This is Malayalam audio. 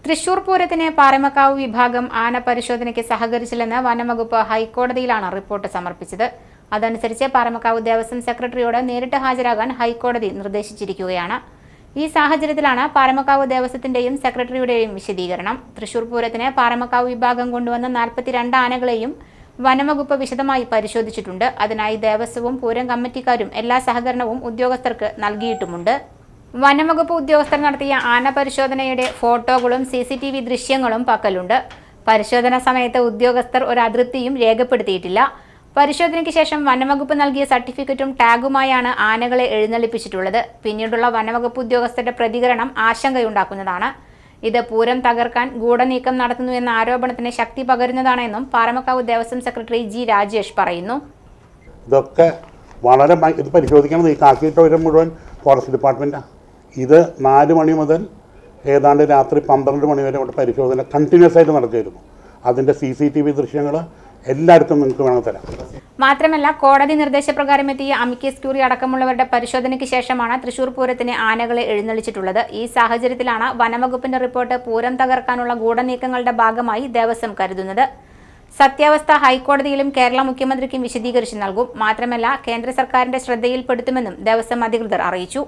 തൃശൂർ പൂരത്തിന് പാറമേക്കാവ് വിഭാഗം ആന പരിശോധനയ്ക്ക് സഹകരിച്ചില്ലെന്ന് വനംവകുപ്പ് ഹൈക്കോടതിയിലാണ് റിപ്പോർട്ട് സമർപ്പിച്ചത്. അതനുസരിച്ച് പാറമേക്കാവ് ദേവസ്വം സെക്രട്ടറിയോട് നേരിട്ട് ഹാജരാകാൻ ഹൈക്കോടതി നിർദ്ദേശിച്ചിരിക്കുകയാണ്. ഈ സാഹചര്യത്തിലാണ് പാറമേക്കാവ് ദേവസ്വത്തിന്റെയും സെക്രട്ടറിയുടെയും വിശദീകരണം. തൃശൂർ പൂരത്തിന് പാറമേക്കാവ് വിഭാഗം കൊണ്ടുവന്ന 42 ആനകളെയും വനംവകുപ്പ് വിശദമായി പരിശോധിച്ചിട്ടുണ്ട്. അതിനായി ദേവസ്വവും പൂരം കമ്മിറ്റിക്കാരും എല്ലാ സഹകരണവും ഉദ്യോഗസ്ഥർക്ക് നൽകിയിട്ടുമുണ്ട്. വനംവകുപ്പ് ഉദ്യോഗസ്ഥർ നടത്തിയ ആന പരിശോധനയുടെ ഫോട്ടോകളും CCTV ദൃശ്യങ്ങളും പക്കലുണ്ട്. പരിശോധന സമയത്ത് ഉദ്യോഗസ്ഥർ ഒരു അതൃപ്തിയും രേഖപ്പെടുത്തിയിട്ടില്ല. പരിശോധനയ്ക്ക് ശേഷം വനംവകുപ്പ് നൽകിയ സർട്ടിഫിക്കറ്റും ടാഗുമായാണ് ആനകളെ എഴുന്നള്ളിപ്പിച്ചിട്ടുള്ളത്. പിന്നീടുള്ള വനംവകുപ്പ് ഉദ്യോഗസ്ഥരുടെ പ്രതികരണം ആശങ്കയുണ്ടാക്കുന്നതാണ്. ഇത് പൂരം തകർക്കാൻ ഗൂഢനീക്കം നടത്തുന്നു എന്ന ആരോപണത്തിന് ശക്തി പകരുന്നതാണെന്നും പാറമേക്കാവ് ദേവസ്വം സെക്രട്ടറി G. രാജേഷ് പറയുന്നു. ഇതൊക്കെ വളരെ ഇത് പരിശോധിക്കണം. ഈ കാക്കിയിട്ടവരെ മുഴുവൻ ഫോറസ്റ്റ് ഡിപ്പാർട്ട്മെൻറ്റാണ്. ഇത് 4 മണി മുതൽ ഏതാണ്ട് രാത്രി 12 മണി വരെ കൊണ്ട് പരിശോധന കണ്ടിന്യൂസ് ആയിട്ട് നടക്കുകയായിരുന്നു. അതിൻ്റെ CCTV ദൃശ്യങ്ങൾ എല്ലാവർക്കും നിങ്ങൾക്ക് വേണമെങ്കിൽ തരാം. മാത്രമല്ല, കോടതി നിർദ്ദേശപ്രകാരം എത്തിയ അമിക്കസ് ക്യൂറി അടക്കമുള്ളവരുടെ പരിശോധനയ്ക്ക് ശേഷമാണ് തൃശൂർ പൂരത്തിന് ആനകളെ എഴുന്നള്ളിച്ചിട്ടുള്ളത്. ഈ സാഹചര്യത്തിലാണ് വനംവകുപ്പിന്റെ റിപ്പോർട്ട് പൂരം തകർക്കാനുള്ള ഗൂഢനീക്കങ്ങളുടെ ഭാഗമായി ദേവസ്വം കരുതുന്നത്. സത്യാവസ്ഥ ഹൈക്കോടതിയിലും കേരള മുഖ്യമന്ത്രിക്കും വിശദീകരിച്ചു നൽകും. മാത്രമല്ല, കേന്ദ്ര സർക്കാരിന്റെ ശ്രദ്ധയിൽപ്പെടുത്തുമെന്നും ദേവസ്വം അധികൃതർ അറിയിച്ചു.